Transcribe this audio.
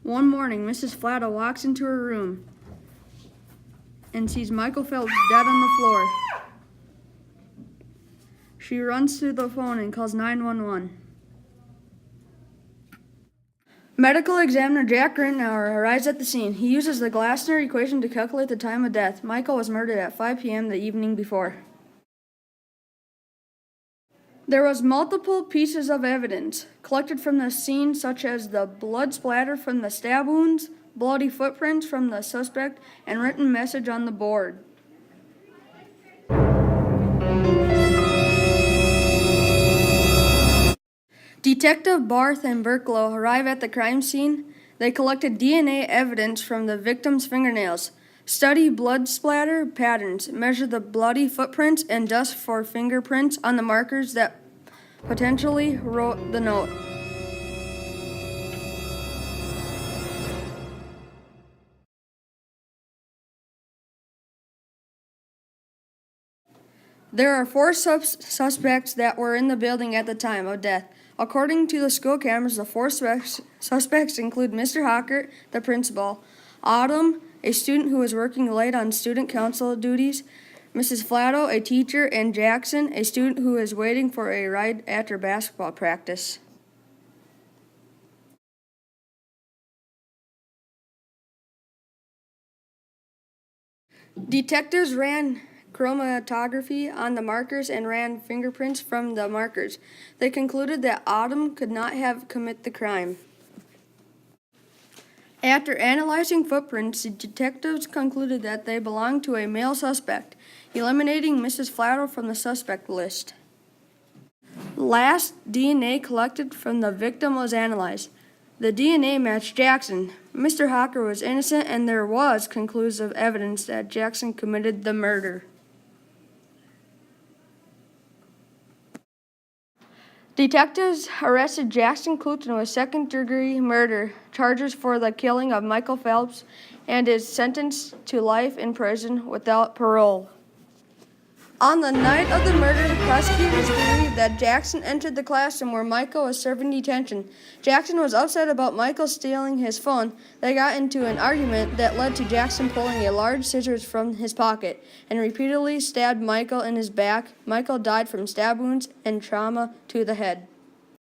One morning, Mrs. Flatto walks into her room and sees Michael Phelps dead on the floor. She runs to the phone and calls 911. Medical examiner Jack Rittenauer arrives at the scene. He uses the Glasner equation to calculate the time of death. Michael was murdered at 5 p.m. the evening before. There was multiple pieces of evidence collected from the scene, such as the blood splatter from the stab wounds, bloody footprints from the suspect, and written message on the board. Detective Barth and Berklow arrive at the crime scene. They collected DNA evidence from the victim's fingernails, study blood splatter patterns, measure the bloody footprints, and dust for fingerprints on the markers that potentially wrote the note. There are 4 suspects that were in the building at the time of death. According to the school cameras, the 4 suspects include Mr. Hockert, the principal, Autumn, a student who was working late on student council duties, Mrs. Flatto, a teacher, and Jackson, a student who is waiting for a ride after basketball practice. Detectives ran chromatography on the markers and ran fingerprints from the markers. They concluded that Autumn could not have committed the crime. After analyzing footprints, the detectives concluded that they belonged to a male suspect, eliminating Mrs. Flatto from the suspect list. Last DNA collected from the victim was analyzed. The DNA matched Jackson. Mr. Hocker was innocent, and there was conclusive evidence that Jackson committed the murder. Detectives arrested Jackson Cluton with second-degree murder charges for the killing of Michael Phelps and is sentenced to life in prison without parole. On the night of the murder, prosecutors believe that Jackson entered the classroom where Michael was serving detention. Jackson was upset about Michael stealing his phone. They got into an argument that led to Jackson pulling a large scissors from his pocket and repeatedly stabbed Michael in his back. Michael died from stab wounds and trauma to the head.